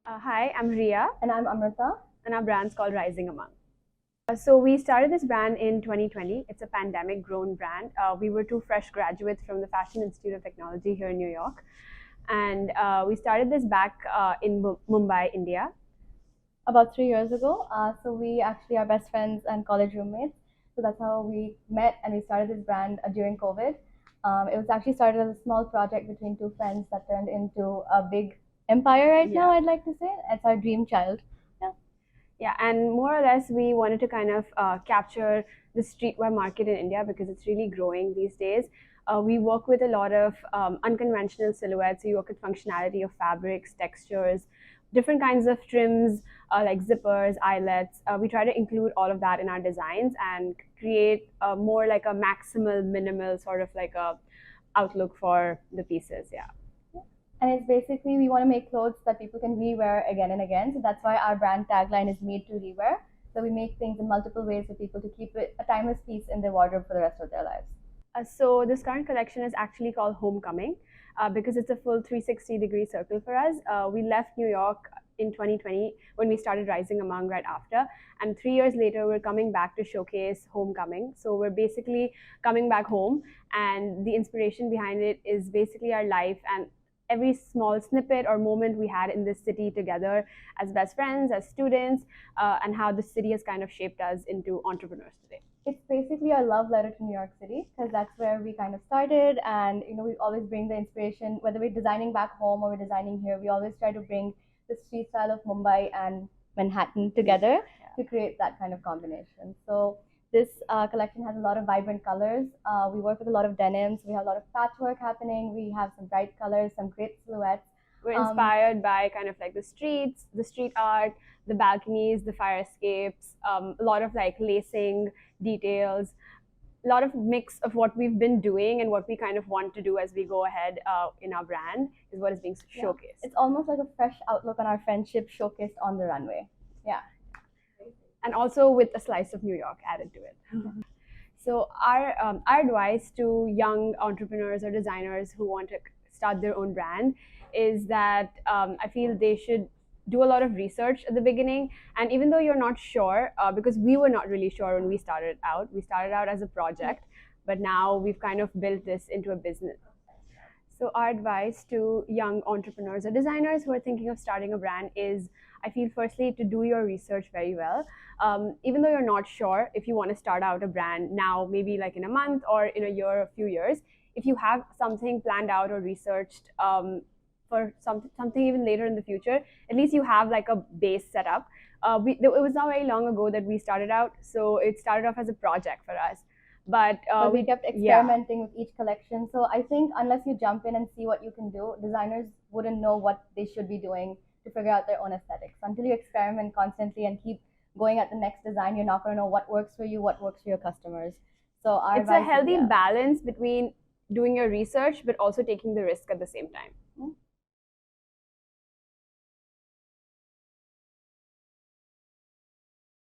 Hi, I'm Ria. And I'm Amrita. And our brand's called Rising Among. So we started this brand in 2020. It's a pandemic-grown brand. We were two fresh graduates from the Fashion Institute of Technology here in New York. And we started this back in Mumbai, India. About 3 years ago. So we actually are best friends and college roommates. So that's how we met, and we started this brand during COVID. It was actually started as a small project between two friends that turned into a big empire right now, I'd like to say. It's our dream child. Yeah, and more or less, we wanted to kind of capture the streetwear market in India because it's really growing these days. We work with a lot of unconventional silhouettes. We work with functionality of fabrics, textures, different kinds of trims like zippers, eyelets. We try to include all of that in our designs and create more like a maximal, minimal sort of like a outlook for the pieces. Yeah. And it's basically, we want to make clothes that people can rewear again and again. So that's why our brand tagline is made to rewear. So we make things in multiple ways for people to keep it a timeless piece in their wardrobe for the rest of their lives. So this current collection is actually called Homecoming because it's a full 360-degree circle for us. We left New York in 2020 when we started Rising Among right after. And 3 years later, we're coming back to showcase Homecoming. So we're basically coming back home. And the inspiration behind it is basically our life and every small snippet or moment we had in this city together as best friends, as students, and how the city has kind of shaped us into entrepreneurs today. It's basically our love letter to New York City because that's where we kind of started, and we always bring the inspiration, whether we're designing back home or we're designing here, we always try to bring the street style of Mumbai and Manhattan together to create that kind of combination. So this collection has a lot of vibrant colors. We work with a lot of denims. We have a lot of patchwork happening. We have some bright colors, some great silhouettes. We're inspired by kind of like the streets, the street art, the balconies, the fire escapes, a lot of like lacing details, a lot of mix of what we've been doing and what we kind of want to do as we go ahead in our brand is what is being showcased. It's almost like a fresh outlook on our friendship showcased on the runway. Yeah. And also with a slice of New York added to it. So our advice to young entrepreneurs or designers who want to start their own brand is that I feel they should do a lot of research at the beginning. And even though you're not sure, because we were not really sure when we started out as a project, but now we've kind of built this into a business. So, our advice to young entrepreneurs or designers who are thinking of starting a brand is, I feel, firstly, to do your research very well. Even though you're not sure if you want to start out a brand now, maybe like in a month or in a year or a few years, if you have something planned out or researched for something even later in the future, at least you have like a base set up. It was not very long ago that we started out, so it started off as a project for us. But we kept experimenting with each collection. So I think unless you jump in and see what you can do, designers wouldn't know what they should be doing to figure out their own aesthetics. Until you experiment constantly and keep going at the next design, you're not going to know what works for you, what works for your customers. So our it's a advice is, healthy yeah. balance between doing your research but also taking the risk at the same time.